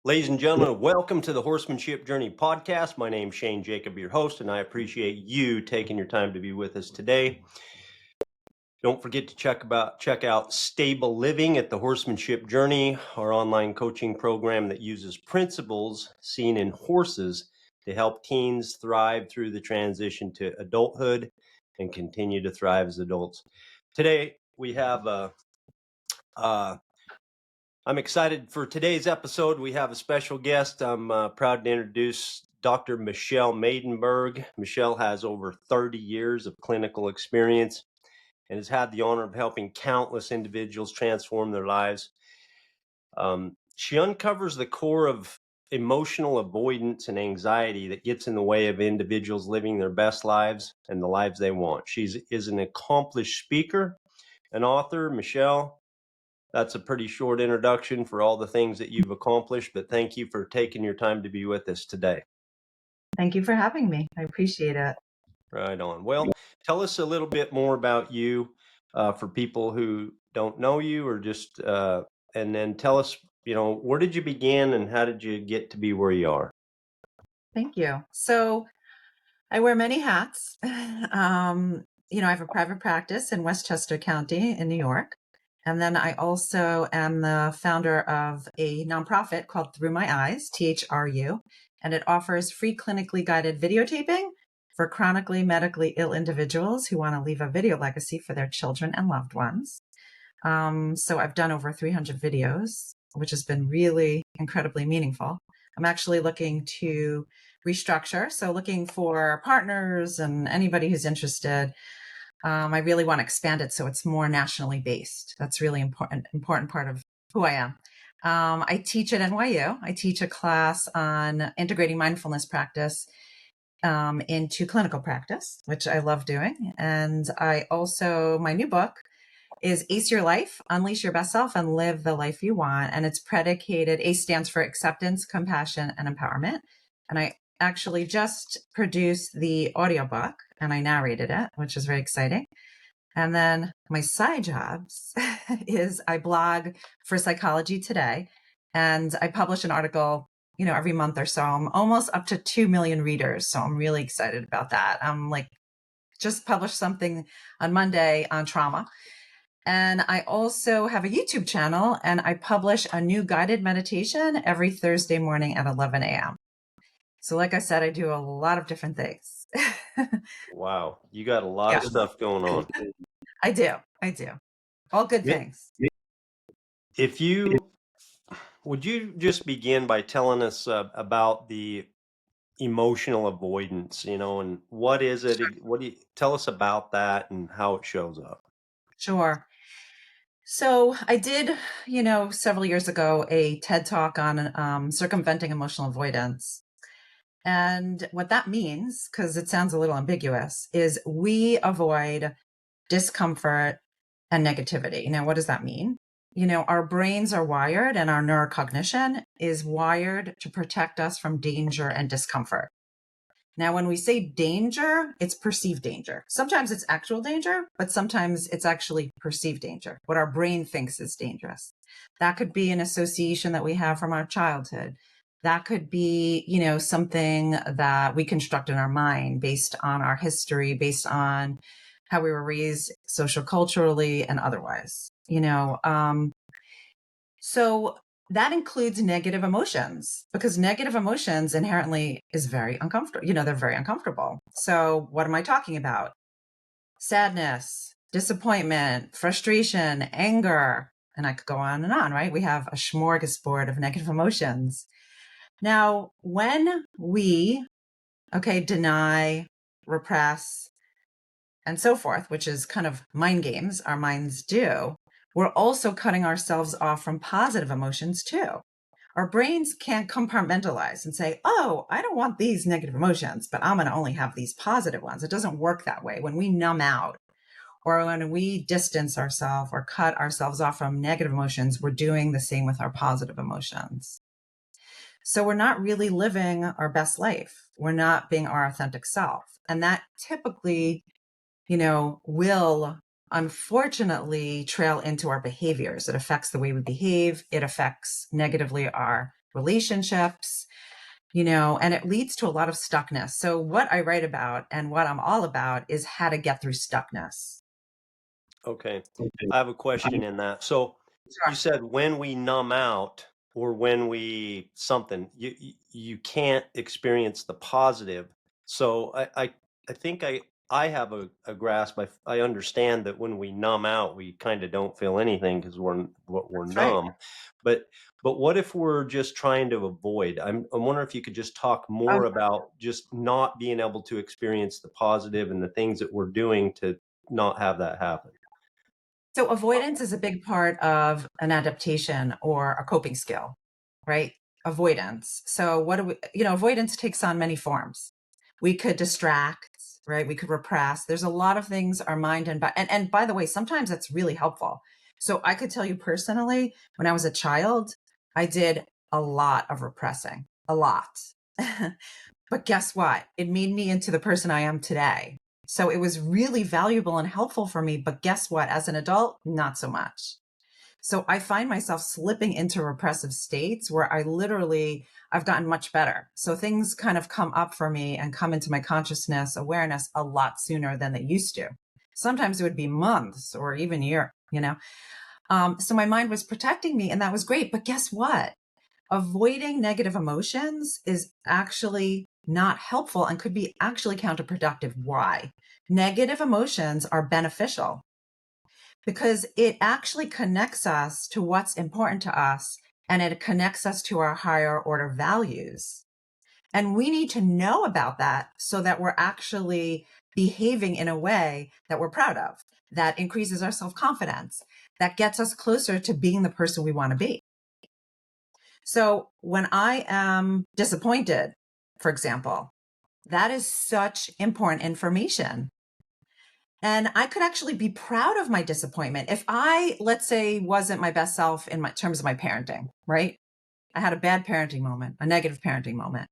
Ladies and gentlemen, welcome to the Horsemanship Journey podcast. My name's Shane Jacob, your host, and I appreciate you taking your time to be with us today. Don't forget to check out Stable Living at the Horsemanship Journey, our online coaching program that uses principles seen in horses to help teens thrive through the transition to adulthood and continue to thrive as adults. Today, we have I'm excited for today's episode. We have a special guest. I'm proud to introduce Dr. Michelle Maidenberg. Michelle has over 30 years of clinical experience and has had the honor of helping countless individuals transform their lives. She uncovers the core of emotional avoidance and anxiety that gets in the way of individuals living their best lives and the lives they want. She is an accomplished speaker, an author. Michelle, that's a pretty short introduction for all the things that you've accomplished, but thank you for taking your time to be with us today. Thank you for having me. I appreciate it. Right on. Well, tell us a little bit more about you for people who don't know you, or just, and then tell us, where did you begin and how did you get to be where you are? Thank you. So I wear many hats. I have a private practice in Westchester County in New York. And then I also am the founder of a nonprofit called Through My Eyes, THRU, and it offers free clinically guided videotaping for chronically medically ill individuals who want to leave a video legacy for their children and loved ones. So I've done over 300 videos, which has been really incredibly meaningful. I'm actually looking to restructure, so looking for partners and anybody who's interested. I really want to expand it so it's more nationally based. That's really important part of who I am. I teach at NYU. I teach a class on integrating mindfulness practice into clinical practice, which I love doing. And my new book is Ace Your Life, Unleash Your Best Self and Live the Life You Want. And it's predicated, ACE stands for Acceptance, Compassion, and Empowerment. And I actually just produced the audiobook and I narrated it, which is very exciting. And then my side jobs is I blog for Psychology Today and I publish an article, every month or so. I'm almost up to 2 million readers. So I'm really excited about that. I'm just published something on Monday on trauma. And I also have a YouTube channel and I publish a new guided meditation every Thursday morning at 11 a.m. So like I said, I do a lot of different things. Wow. You got a lot of stuff going on. I do. All good things. Would you just begin by telling us about the emotional avoidance, and what is it? What do you tell us about that and how it shows up? Sure. So I did, several years ago, a TED talk on circumventing emotional avoidance. And what that means, because it sounds a little ambiguous, is we avoid discomfort and negativity. Now, what does that mean? Our brains are wired and our neurocognition is wired to protect us from danger and discomfort. Now, when we say danger, it's perceived danger. Sometimes it's actual danger, but sometimes it's actually perceived danger, what our brain thinks is dangerous. That could be an association that we have from our childhood. That could be, something that we construct in our mind based on our history, based on how we were raised social culturally and otherwise, So that includes negative emotions because negative emotions inherently is very uncomfortable. They're very uncomfortable. So what am I talking about? Sadness, disappointment, frustration, anger, and I could go on and on, right? We have a smorgasbord of negative emotions. Now, when we, deny, repress, and so forth, which is kind of mind games our minds do, we're also cutting ourselves off from positive emotions too. Our brains can't compartmentalize and say, oh, I don't want these negative emotions, but I'm going to only have these positive ones. It doesn't work that way. When we numb out or when we distance ourselves or cut ourselves off from negative emotions, we're doing the same with our positive emotions. So we're not really living our best life. We're not being our authentic self. And that typically, will unfortunately trail into our behaviors. It affects the way we behave. It affects negatively our relationships, and it leads to a lot of stuckness. So what I write about and what I'm all about is how to get through stuckness. Okay. I have a question in that. So you Sure. said when we numb out or when we something, you can't experience the positive. So I think I have a grasp. I understand that when we numb out, we kind of don't feel anything because we're That's right. numb. But but what if we're just trying to avoid? I'm wondering if you could just talk more Um, about just not being able to experience the positive and the things that we're doing to not have that happen. so avoidance is a big part of an adaptation or a coping skill, right? Avoidance. So what do we, avoidance takes on many forms. We could distract, right? We could repress. There's a lot of things our mind and by the way, sometimes that's really helpful. So I could tell you personally, when I was a child, I did a lot of repressing, a lot. But guess what? It made me into the person I am today. So it was really valuable and helpful for me. But guess what? As an adult, not so much. So I find myself slipping into repressive states where I've gotten much better. So things kind of come up for me and come into my consciousness awareness a lot sooner than they used to. Sometimes it would be months or even year. So my mind was protecting me and that was great. But guess what? Avoiding negative emotions is actually not helpful and could be actually counterproductive. Why? Negative emotions are beneficial because it actually connects us to what's important to us and it connects us to our higher order values. And we need to know about that so that we're actually behaving in a way that we're proud of, that increases our self confidence, that gets us closer to being the person we want to be. So when I am disappointed, for example, that is such important information. And I could actually be proud of my disappointment. If I, let's say, wasn't my best self in terms of my parenting, right? I had a bad parenting moment, a negative parenting moment.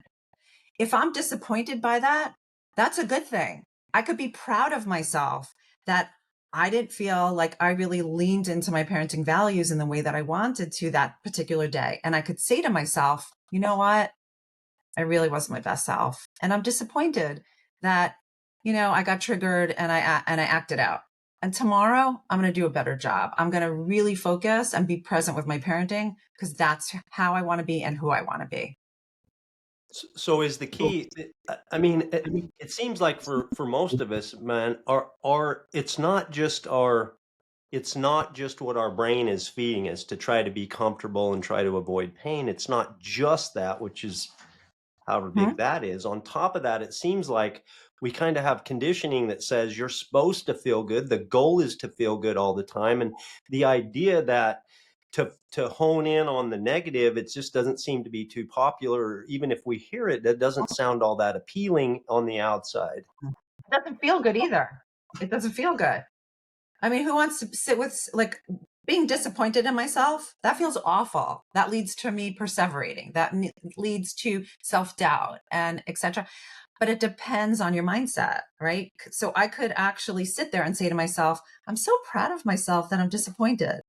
If I'm disappointed by that, that's a good thing. I could be proud of myself that I didn't feel like I really leaned into my parenting values in the way that I wanted to that particular day. And I could say to myself, you know what? I really wasn't my best self. And I'm disappointed that, I got triggered and I acted out. And tomorrow I'm going to do a better job. I'm going to really focus and be present with my parenting because that's how I want to be and who I want to be. So is the key? I mean, it seems like for most of us, man, our it's not just what our brain is feeding us to try to be comfortable and try to avoid pain. It's not just that, which is however big Hmm? that is. On top of that, it seems like we kind of have conditioning that says you're supposed to feel good. The goal is to feel good all the time. And the idea that to hone in on the negative, it just doesn't seem to be too popular. Even if we hear it, that doesn't sound all that appealing on the outside. It doesn't feel good either. It doesn't feel good. I mean, who wants to sit with like being disappointed in myself? That feels awful. That leads to me perseverating. That leads to self-doubt and etc. But it depends on your mindset, right? So I could actually sit there and say to myself, I'm so proud of myself that I'm disappointed.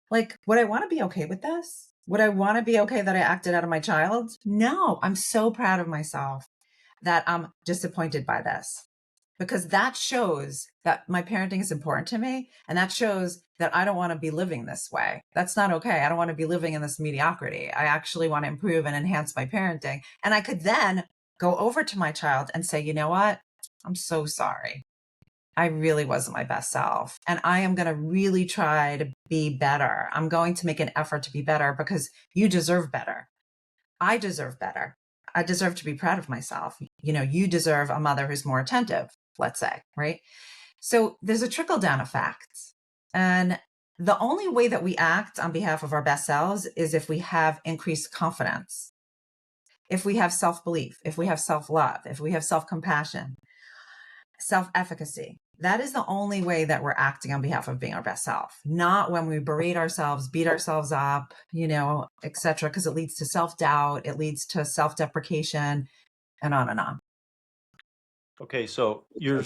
Like, would I want to be okay with this? Would I want to be okay that I acted out of my child? No, I'm so proud of myself that I'm disappointed by this because that shows that my parenting is important to me. And that shows that I don't want to be living this way. That's not okay. I don't want to be living in this mediocrity. I actually want to improve and enhance my parenting. And I could then go over to my child and say, you know what? I'm so sorry. I really wasn't my best self. And I am going to really try to be better. I'm going to make an effort to be better because you deserve better. I deserve better. I deserve to be proud of myself. You deserve a mother who's more attentive, let's say, right? So there's a trickle down effect. And the only way that we act on behalf of our best selves is if we have increased confidence, if we have self belief, if we have self love, if we have self compassion, self efficacy. That is the only way that we're acting on behalf of being our best self, not when we berate ourselves, beat ourselves up, etc., because it leads to self-doubt, it leads to self-deprecation, and on and on. Okay, so you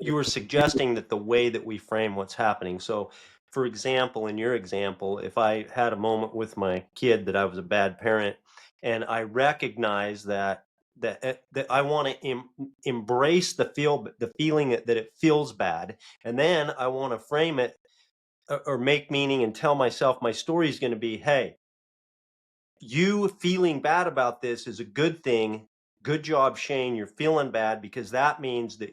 were suggesting that the way that we frame what's happening. So, for example, in your example, if I had a moment with my kid that I was a bad parent, and I recognize that I want to embrace the feeling that it feels bad, and then I want to frame it or make meaning and tell myself my story is going to be, hey, you feeling bad about this is a good thing. Good job, Shane. You're feeling bad because that means that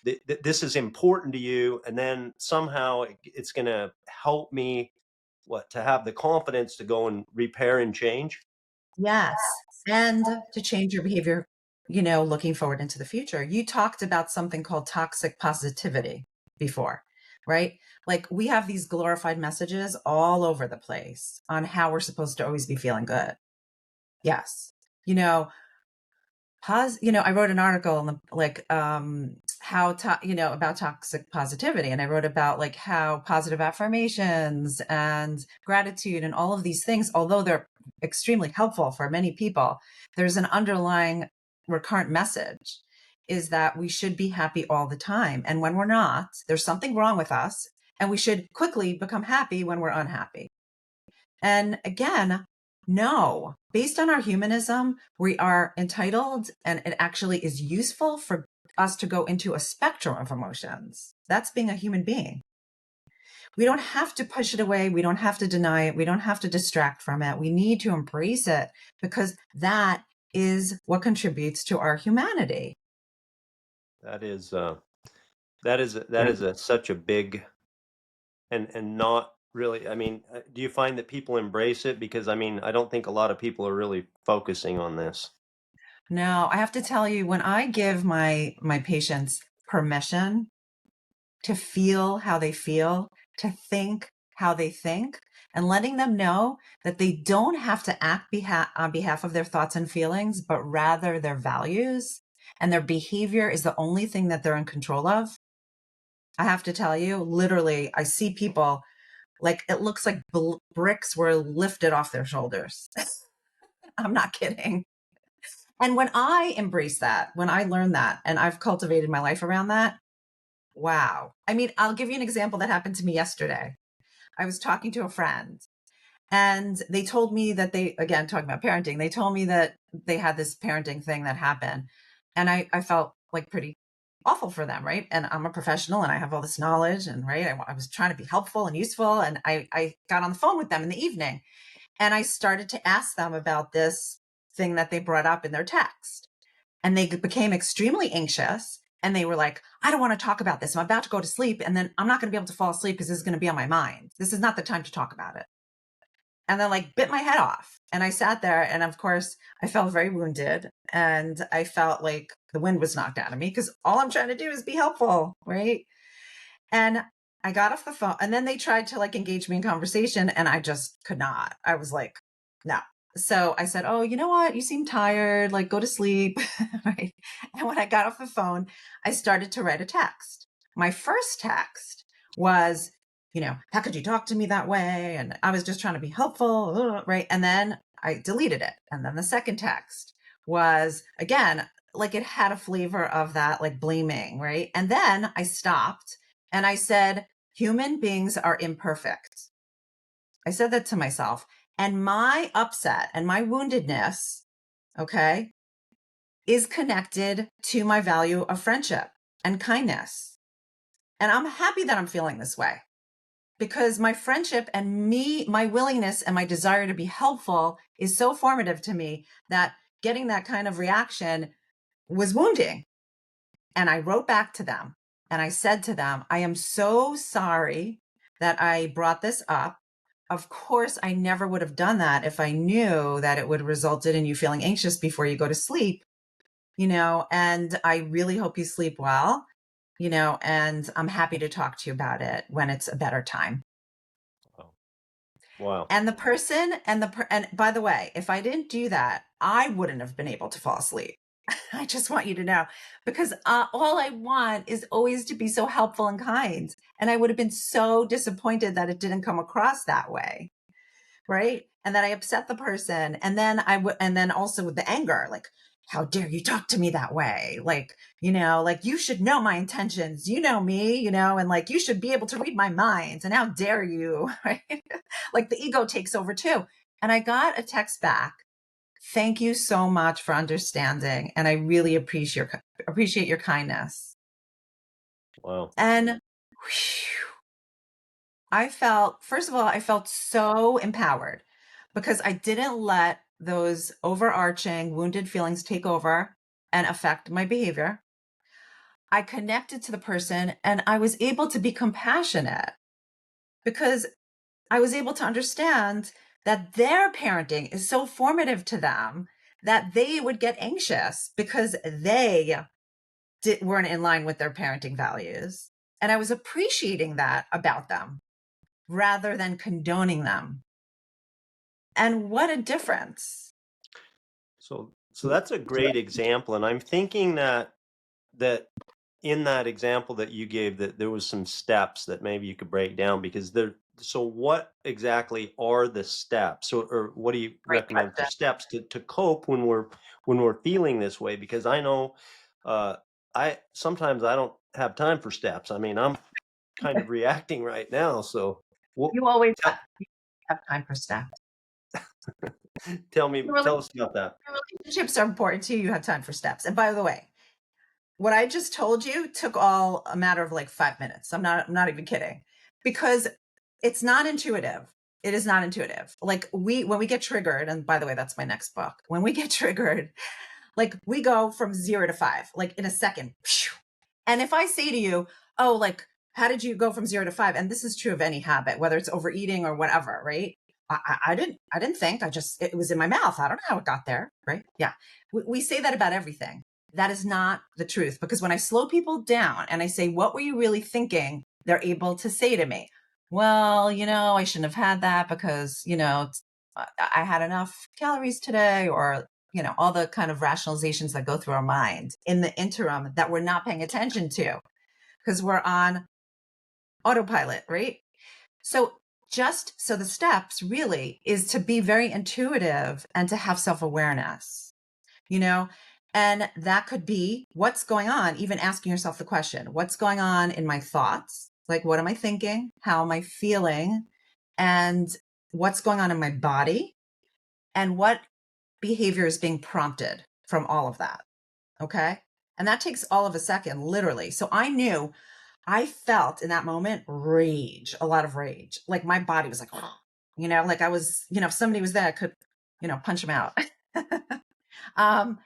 that this is important to you, and then somehow it's going to help me to have the confidence to go and repair and change. Yes. And to change your behavior, looking forward into the future. You talked about something called toxic positivity before, right? Like we have these glorified messages all over the place on how we're supposed to always be feeling good. Yes. You know, I wrote an article on the about toxic positivity, and I wrote about like how positive affirmations and gratitude and all of these things, although they're extremely helpful for many people, there's an underlying recurrent message is that we should be happy all the time, and when we're not, there's something wrong with us, and we should quickly become happy when we're unhappy. And again, no, based on our humanism, we are entitled, and it actually is useful for us to go into a spectrum of emotions. That's being a human being. We don't have to push it away. We don't have to deny it. We don't have to distract from it. We need to embrace it because that is what contributes to our humanity. That is such a big and not really. I mean, do you find that people embrace it? Because I mean, I don't think a lot of people are really focusing on this. No, I have to tell you, when I give my patients permission to feel how they feel, to think how they think, and letting them know that they don't have to act on behalf of their thoughts and feelings, but rather their values, and their behavior is the only thing that they're in control of. I have to tell you, literally, I see people like it looks like bricks were lifted off their shoulders. I'm not kidding. And when I embrace that, when I learned that, and I've cultivated my life around that, wow. I mean, I'll give you an example that happened to me yesterday. I was talking to a friend, and they told me that again, talking about parenting, they told me that they had this parenting thing that happened. And I felt like pretty awful for them, right? And I'm a professional and I have all this knowledge, and right, I was trying to be helpful and useful. And I got on the phone with them in the evening, and I started to ask them about this thing that they brought up in their text. And they became extremely anxious. And they were like, I don't want to talk about this. I'm about to go to sleep. And then I'm not going to be able to fall asleep because this is going to be on my mind. This is not the time to talk about it. And then like bit my head off. And I sat there, and of course I felt very wounded, and I felt like the wind was knocked out of me because all I'm trying to do is be helpful. Right. And I got off the phone, and then they tried to like engage me in conversation, and I just could not. I was like, no. So I said, oh, you know what? You seem tired. Like, go to sleep. Right. And when I got off the phone, I started to write a text. My first text was, how could you talk to me that way? And I was just trying to be helpful. Right. And then I deleted it. And then the second text was, again, like it had a flavor of that, like blaming. Right. And then I stopped and I said, human beings are imperfect. I said that to myself. And my upset and my woundedness, okay, is connected to my value of friendship and kindness. And I'm happy that I'm feeling this way because my friendship and my willingness and my desire to be helpful is so formative to me that getting that kind of reaction was wounding. And I wrote back to them and I said to them, I am so sorry that I brought this up. Of course, I never would have done that if I knew that it would have resulted in you feeling anxious before you go to sleep, and I really hope you sleep well, and I'm happy to talk to you about it when it's a better time. Wow. Wow. And the person and by the way, if I didn't do that, I wouldn't have been able to fall asleep. I just want you to know because all I want is always to be so helpful and kind. And I would have been so disappointed that it didn't come across that way. Right. And then I upset the person. And then and then also with the anger, like, how dare you talk to me that way? Like, like you should know my intentions. You know me, and like you should be able to read my mind. And how dare you? Right. Like the ego takes over too. And I got a text back. Thank you so much for understanding, and I really appreciate your kindness. Wow. And whew, I felt, first of all, I felt so empowered because I didn't let those overarching wounded feelings take over and affect my behavior. I connected to the person and I was able to be compassionate because I was able to understand that their parenting is so formative to them that they would get anxious because they weren't in line with their parenting values. And I was appreciating that about them rather than condoning them. And what a difference. So that's a great example, and I'm thinking that in that example that you gave, that there was some steps that maybe you could break down, because there. So what exactly are the steps, or what do you Great recommend for question. steps to cope when we're feeling this way? Because I know, uh, I sometimes I don't have time for steps. I mean, I'm kind of reacting right now. So what? You always Tell, have time for steps. tell us about that. Relationships are important to you. You have time for steps. And by the way, what I just told you took all a matter of like 5 minutes. I'm not even kidding because it's not intuitive. It is not intuitive. Like when we get triggered, and by the way, that's my next book. When we get triggered, like we go from 0 to 5, like in a second. And if I say to you, oh, like, how did you go from 0 to 5? And this is true of any habit, whether it's overeating or whatever, right? I didn't think. It was in my mouth. I don't know how it got there, right? Yeah. We say that about everything. That is not the truth because when I slow people down and I say, what were you really thinking? They're able to say to me, well, I shouldn't have had that because, I had enough calories today, or all the kind of rationalizations that go through our mind in the interim that we're not paying attention to because we're on autopilot, right? So just so the steps really is to be very intuitive and to have self-awareness, you know, and that could be what's going on, even asking yourself the question, what's going on in my thoughts? Like, what am I thinking? How am I feeling? And what's going on in my body? And what behavior is being prompted from all of that. Okay. And that takes all of a second, literally. So I felt in that moment rage, a lot of rage. Like my body was like, like I was, if somebody was there, I could, punch him out. um,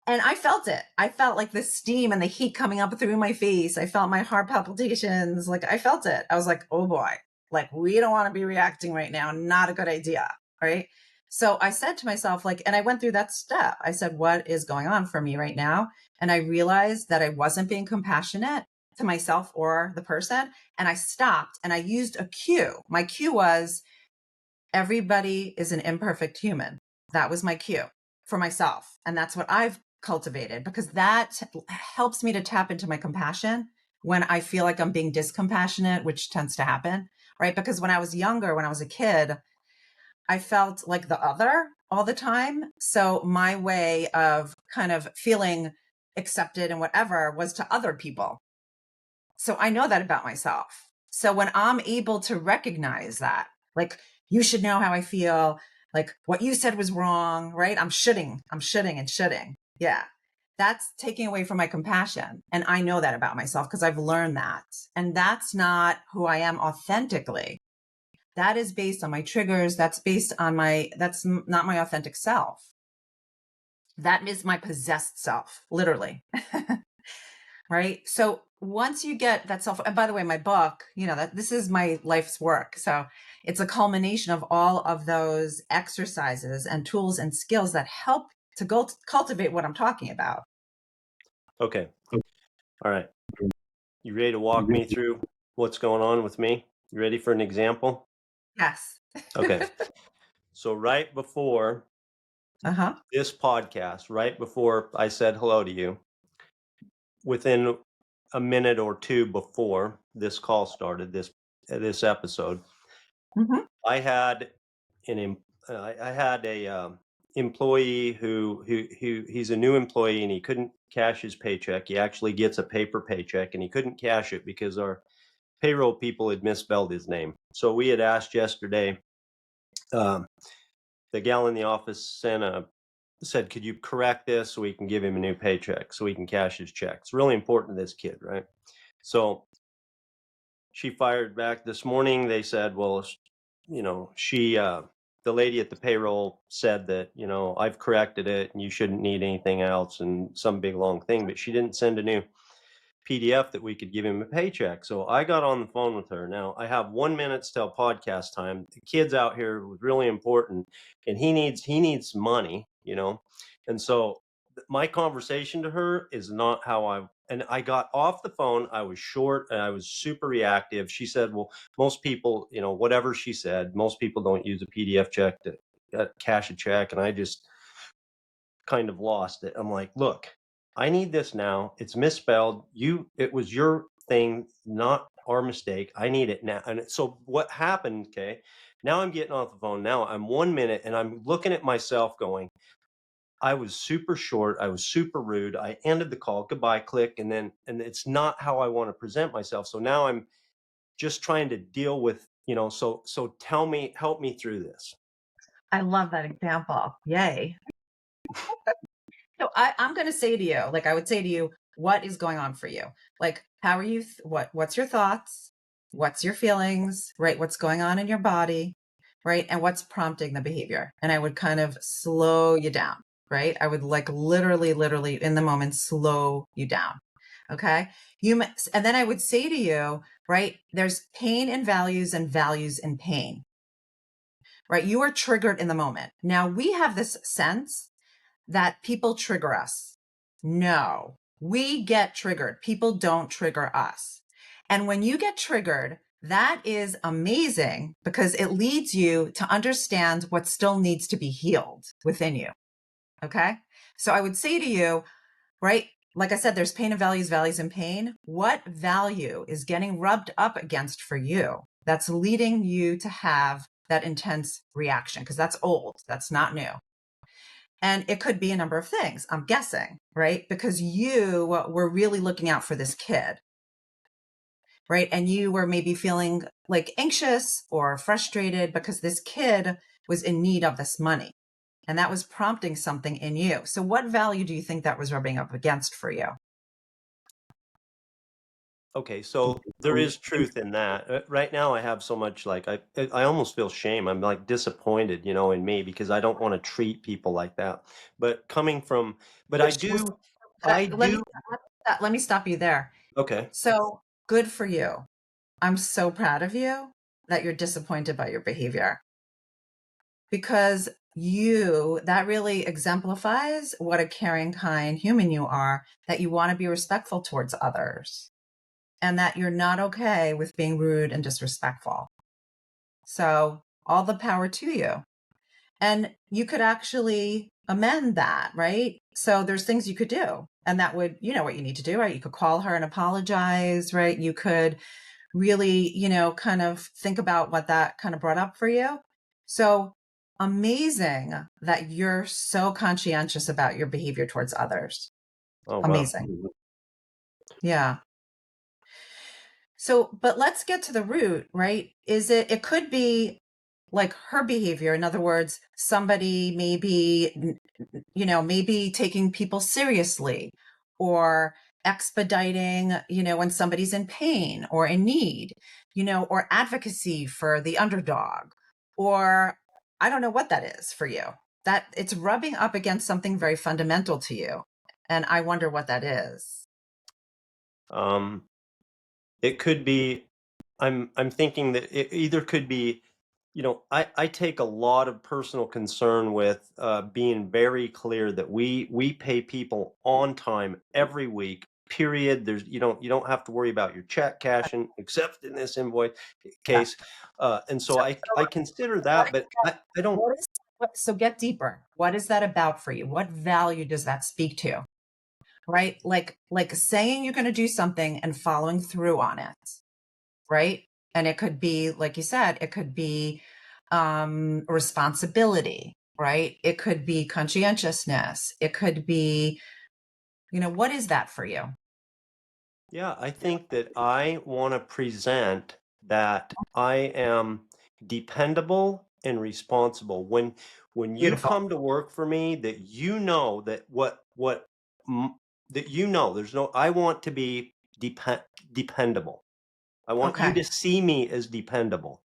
and I felt it. I felt like the steam and the heat coming up through my face. I felt my heart palpitations. Like I felt it. I was like, oh boy, like we don't want to be reacting right now. Not a good idea. Right. So I said to myself, like, and I went through that step. I said, what is going on for me right now? And I realized that I wasn't being compassionate to myself or the person. And I stopped and I used a cue. My cue was everybody is an imperfect human. That was my cue for myself. And that's what I've cultivated because that helps me to tap into my compassion when I feel like I'm being discompassionate, which tends to happen, right? Because when I was younger, when I was a kid, I felt like the other all the time. So my way of kind of feeling accepted and whatever was to other people. So I know that about myself. So when I'm able to recognize that, like, you should know how I feel, like what you said was wrong, right? I'm shoulding and shoulding. Yeah. That's taking away from my compassion. And I know that about myself because I've learned that. And that's not who I am authentically. That is based on my triggers. That's not my authentic self. That is my possessed self, literally. Right. So once you get that self, and by the way, my book, that this is my life's work. So it's a culmination of all of those exercises and tools and skills that help to go cultivate what I'm talking about. Okay. All right. You ready to walk me through what's going on with me? You ready for an example? Yes. Okay. So right before Uh-huh. This podcast, right before I said hello to you, within a minute or two before this call started, this episode, Mhm. I had I had a employee who he's a new employee and he couldn't cash his paycheck. He actually gets a paper paycheck and he couldn't cash it because our payroll people had misspelled his name. So we had asked yesterday. Um, the gal in the office said, "Could you correct this so we can give him a new paycheck so he can cash his check?" It's really important to this kid, right? So she fired back this morning. They said, "Well, she the lady at the payroll said that, I've corrected it and you shouldn't need anything else," and some big long thing, but she didn't send a new PDF that we could give him a paycheck. So I got on the phone with her. Now I have 1 minute till podcast time. The kid's out here was really important, and he needs money, And so my conversation to her is not how I got off the phone. I was short and I was super reactive. She said, "Well, most people, whatever she said, most people don't use a PDF check to cash a check," and I just kind of lost it. I'm like, "Look, I need this now. It's misspelled. It was your thing, not our mistake. I need it now." And so what happened, okay, now I'm getting off the phone. Now I'm 1 minute and I'm looking at myself going, I was super short. I was super rude. I ended the call, goodbye, click. And it's not how I want to present myself. So now I'm just trying to deal with, so tell me, help me through this. I love that example. Yay. So I'm going to say to you, like I would say to you, what is going on for you? Like, how are you? What's your thoughts? What's your feelings? Right? What's going on in your body? Right? And what's prompting the behavior? And I would kind of slow you down. Right? I would like literally in the moment, slow you down. Okay. And then I would say to you, right? There's pain in values and values in pain. Right? You are triggered in the moment. Now we have this sense that people trigger us. No, we get triggered. People don't trigger us. And when you get triggered, that is amazing because it leads you to understand what still needs to be healed within you. Okay. So I would say to you, right? Like I said, there's pain and values, values and pain. What value is getting rubbed up against for you that's leading you to have that intense reaction? Because that's old, that's not new. And it could be a number of things, I'm guessing, right? Because you were really looking out for this kid, right? And you were maybe feeling like anxious or frustrated because this kid was in need of this money. And that was prompting something in you. So, what value do you think that was rubbing up against for you? Okay, so there is truth in that. Right now, I have so much like I almost feel shame. I'm like disappointed, in me because I don't want to treat people like that. But coming from, but I Which was, do, I let me do. let me stop you there. Okay. So good for you. I'm so proud of you that you're disappointed by your behavior. Because that really exemplifies what a caring, kind human you are, that you want to be respectful towards others and that you're not okay with being rude and disrespectful. So, all the power to you. And you could actually amend that, right? So, there's things you could do. And that would, you know what you need to do, right? You could call her and apologize, right? You could really, kind of think about what that kind of brought up for you. So amazing that you're so conscientious about your behavior towards others. Oh, wow. Amazing. Yeah. So, but let's get to the root, right? It could be like her behavior. In other words, somebody maybe taking people seriously or expediting, when somebody's in pain or in need, or advocacy for the underdog, or I don't know what that is for you. That it's rubbing up against something very fundamental to you. And I wonder what that is. Um, it could be. I'm thinking that it either could be, I take a lot of personal concern with being very clear that we pay people on time every week. Period. There's you don't have to worry about your check cashing, except in this invoice Yeah. case. And so So, I consider that, but I don't. what is? So get deeper. What is that about for you? What value does that speak to? Right? Like saying you're going to do something and following through on it, right? And it could be, like you said, it could be responsibility, right? It could be conscientiousness. It could be, what is that for you? Yeah, I think that I want to present that I am dependable and responsible. When you Beautiful. come to work for me, that you know that mm, that there's no, I want to be dependable. I want you Okay. to see me as dependable.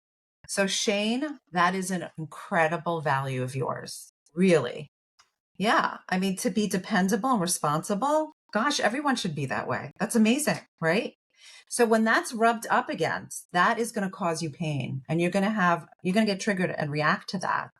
So Shane, that is an incredible value of yours. Really. Yeah. I mean, to be dependable and responsible, gosh, everyone should be that way. That's amazing, right? So when that's rubbed up against, that is going to cause you pain and you're going to get triggered and react to that.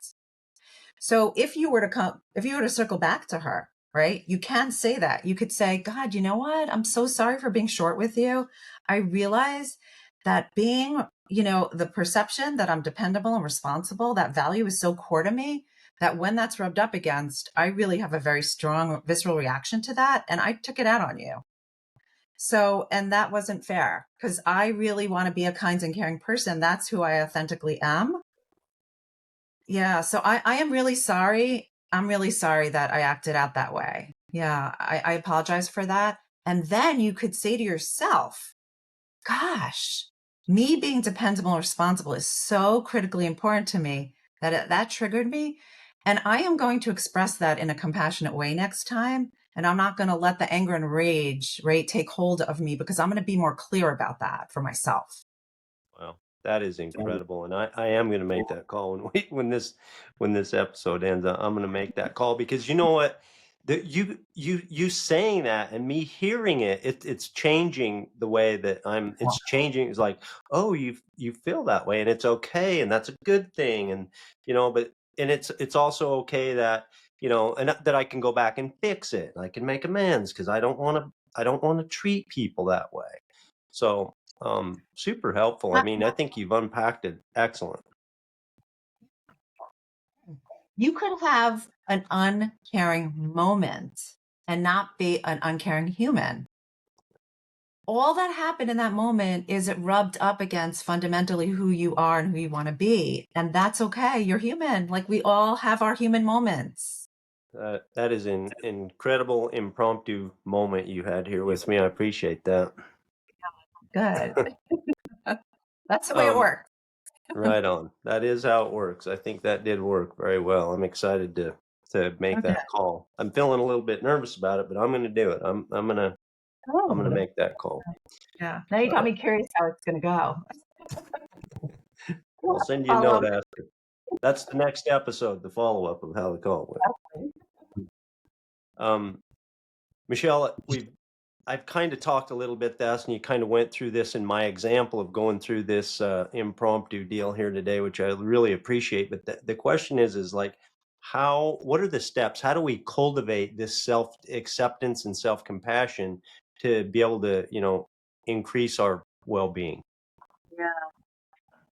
So if you were to circle back to her, right, you can say that. You could say, God, you know what? I'm so sorry for being short with you. I realize that being, the perception that I'm dependable and responsible, that value is so core to me that when that's rubbed up against, I really have a very strong visceral reaction to that. And I took it out on you. So, and that wasn't fair because I really want to be a kind and caring person. That's who I authentically am. Yeah, so I am really sorry. I'm really sorry that I acted out that way. Yeah, I apologize for that. And then you could say to yourself, gosh, me being dependable and responsible is so critically important to me that that triggered me. And I am going to express that in a compassionate way next time. And I'm not going to let the anger and rage, right, take hold of me because I'm going to be more clear about that for myself. Wow, that is incredible, and I am gonna make that call when when this episode ends. I'm gonna make that call because you know what, you saying that and me hearing it's changing the way that I'm. It's changing. It's like, oh, you feel that way, and it's okay, and that's a good thing, and but and it's also okay that and that I can go back and fix it. I can make amends because I don't want to treat people that way. So super helpful. I mean, I think you've unpacked it excellent. You could have an uncaring moment and not be an uncaring human. All that happened in that moment is it rubbed up against fundamentally who you are and who you want to be. And that's okay. You're human. Like we all have our human moments. That is an incredible impromptu moment you had here with me. I appreciate that. Good. That's the way it Um, works. right on. That is how it works. I think that did work very well. I'm excited to make Okay. that call. I'm feeling a little bit nervous about it, but I'm going to do it. I'm going to Oh, make that call. yeah. Now you got Uh, me curious how it's going to go. We'll I'll have to send you a follow note up. after. That's the next episode, the follow up of how the call went. Um, Michelle, I've kind of talked a little bit this, and you kind of went through this in my example of going through this impromptu deal here today, which I really appreciate. But the question is like, what are the steps? How do we cultivate this self acceptance and self compassion to be able to, increase our well being? Yeah.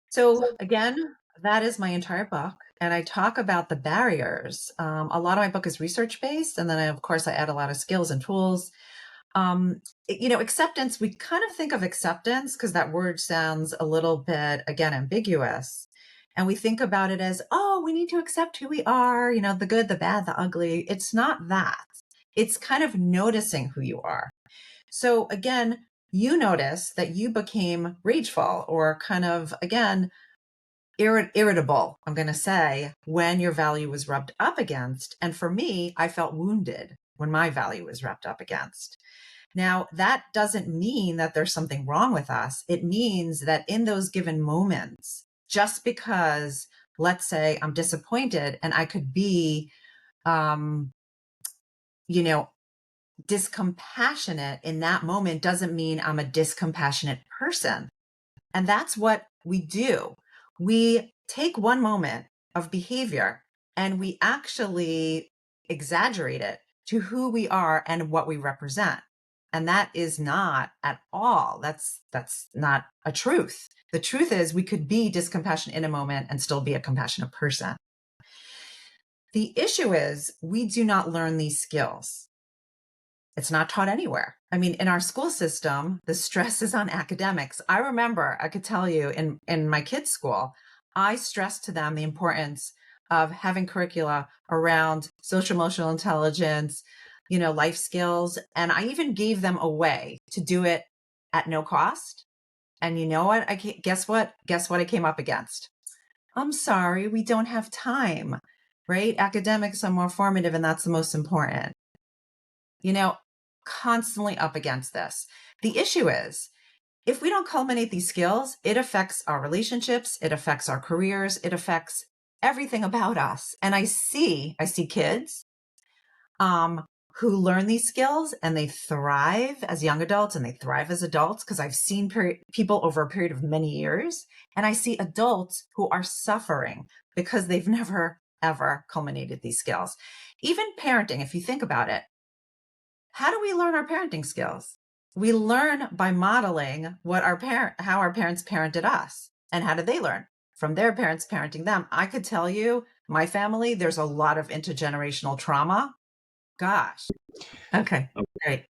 So again, that is my entire book. And I talk about the barriers. A lot of my book is research based. And then, of course, I add a lot of skills and tools. Acceptance, we kind of think of acceptance because that word sounds a little bit, again, ambiguous. And we think about it as, oh, we need to accept who we are, the good, the bad, the ugly. It's not that. It's kind of noticing who you are. So again, you notice that you became rageful or kind of, again, irritable, I'm going to say, when your value was rubbed up against. And for me, I felt wounded when my value was rubbed up against. Now, that doesn't mean that there's something wrong with us. It means that in those given moments, just because, let's say, I'm disappointed and I could be, um, you know, discompassionate in that moment doesn't mean I'm a discompassionate person. And that's what we do. We take one moment of behavior and we actually exaggerate it to who we are and what we represent. And that is not at all, that's not a truth. The truth is we could be discompassionate in a moment and still be a compassionate person. The issue is we do not learn these skills. It's not taught anywhere. I mean, in our school system, the stress is on academics. I remember, I could tell you in my kids' school, I stressed to them the importance of having curricula around social emotional intelligence, life skills. And I even gave them a way to do it at no cost. And you know what? Guess what? Guess what I came up against? I'm sorry, we don't have time, right? Academics are more formative, and that's the most important. You know, constantly up against this. The issue is if we don't culminate these skills, it affects our relationships, it affects our careers, it affects everything about us. And I see kids um, who learn these skills and they thrive as young adults and they thrive as adults because I've seen people over a period of many years. And I see adults who are suffering because they've never, ever culminated these skills. Even parenting, if you think about it, how do we learn our parenting skills? We learn by modeling how our parents parented us. And how did they learn? From their parents parenting them. I could tell you, my family, there's a lot of intergenerational trauma. Gosh. Okay. Great.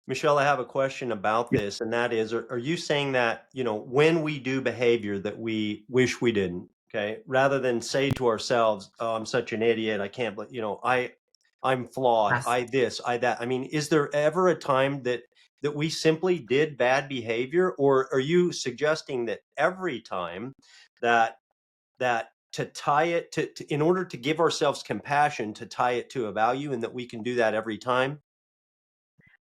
Michelle, I have a question about this, and that is, are you saying that, when we do behavior that we wish we didn't, okay, rather than say to ourselves, oh, I'm such an idiot, I can't, I'm flawed, Yes. I this, I that. I mean, is there ever a time that we simply did bad behavior, or are you suggesting that every time that to tie it to in order to give ourselves compassion, to tie it to a value, and that we can do that every time?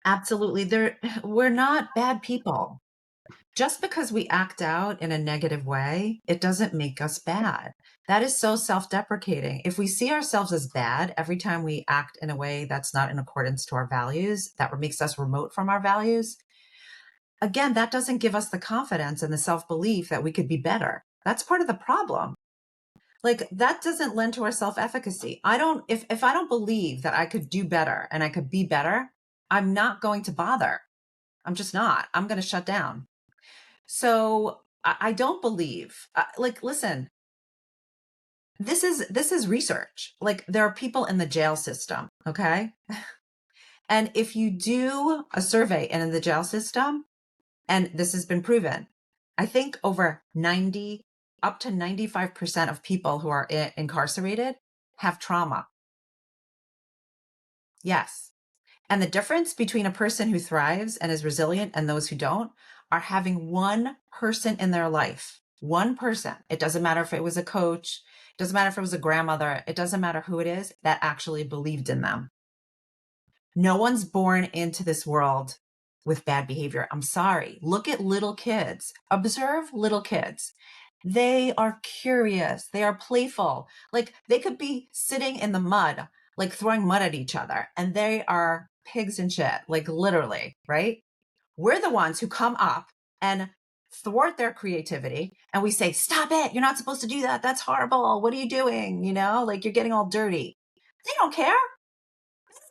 Absolutely. We're not bad people. Just because we act out in a negative way, it doesn't make us bad. That is so self deprecating. If we see ourselves as bad every time we act in a way that's not in accordance to our values, that makes us remote from our values, again, that doesn't give us the confidence and the self belief that we could be better. That's part of the problem. Like that doesn't lend to our self efficacy. If I don't believe that I could do better and I could be better, I'm not going to bother. I'm just not. I'm going to shut down. So I don't believe, like, listen, this is research. Like there are people in the jail system. Okay. And if you do a survey in the jail system, and this has been proven, I think over 90, up to 95% of people who are incarcerated have trauma. Yes. And the difference between a person who thrives and is resilient and those who don't are having one person in their life, one person. It doesn't matter if it was a coach, it doesn't matter if it was a grandmother, it doesn't matter who it is that actually believed in them. No one's born into this world with bad behavior. I'm sorry. Look at little kids. Observe little kids. They are curious. They are playful. Like they could be sitting in the mud, like throwing mud at each other, and they are pigs and shit, like literally, right? We're the ones who come up and thwart their creativity and we say, stop it. You're not supposed to do that. That's horrible. What are you doing? Like you're getting all dirty. They don't care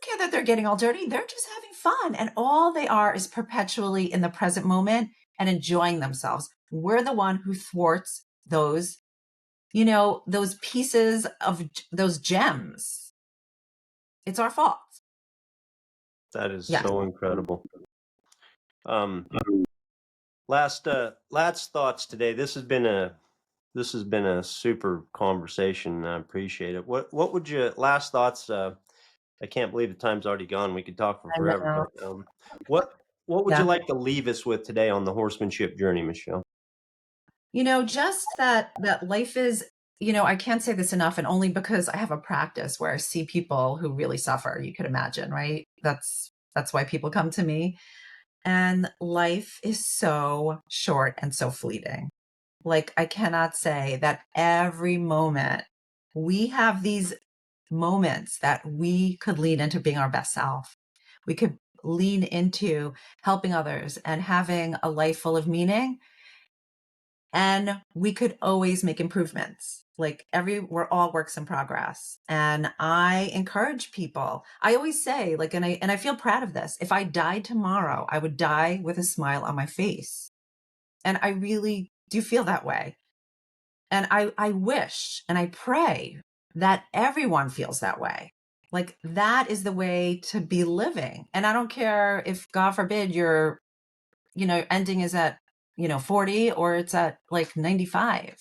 care that they're getting all dirty. They're just having fun. And all they are is perpetually in the present moment and enjoying themselves. We're the one who thwarts those pieces of those gems. It's our fault. That is Yeah. so incredible. Um, last thoughts today. This has been a super conversation. I appreciate it. What would you last thoughts? I can't believe the time's already gone. We could talk for I forever, know. but what what would you Yeah. like to leave us with today on the horsemanship journey, Michelle? Just that life is, I can't say this enough, and only because I have a practice where I see people who really suffer, you could imagine, right? That's why people come to me. And life is so short and so fleeting. Like, I cannot say that every moment we have these moments that we could lean into being our best self. We could lean into helping others and having a life full of meaning. And we could always make improvements. Like we're all works in progress. And I encourage people. I always say, like, and I feel proud of this. If I died tomorrow, I would die with a smile on my face. And I really do feel that way. And I wish and I pray that everyone feels that way. Like that is the way to be living. And I don't care if, God forbid, your, ending is at, 40 or it's at like 95.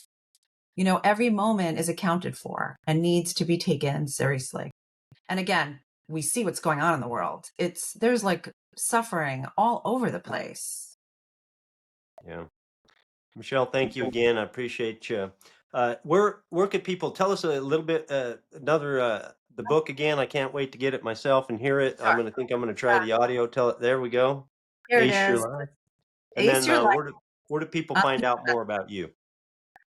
Every moment is accounted for and needs to be taken seriously. And again, we see what's going on in the world. There's like suffering all over the place. Yeah. Michelle, thank you again. I appreciate you. Where could people tell us a little bit, the book again? I can't wait to get it myself and hear it. Sure. I'm gonna try the audio. Tell it. There we go. Here it Ace Your is. Life. And Ace then Your Life. where do people Uh, find out more about you?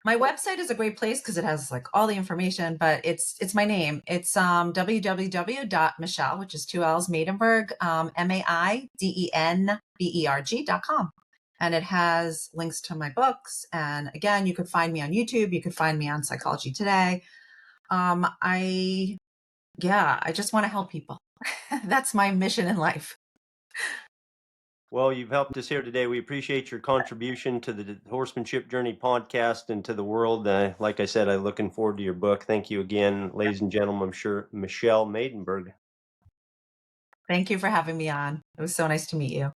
My website is a great place because it has like all the information, but it's my name. It's www.michelle, which is two L's, Maidenberg, MAIDENBERG.com. And it has links to my books. And again, you could find me on YouTube. You could find me on Psychology Today. I just want to help people. That's my mission in life. Well, you've helped us here today. We appreciate your contribution to the Horsemanship Journey podcast and to the world. Like I said, I'm looking forward to your book. Thank you again, ladies and gentlemen. I'm sure Michelle Maidenberg. Thank you for having me on. It was so nice to meet you.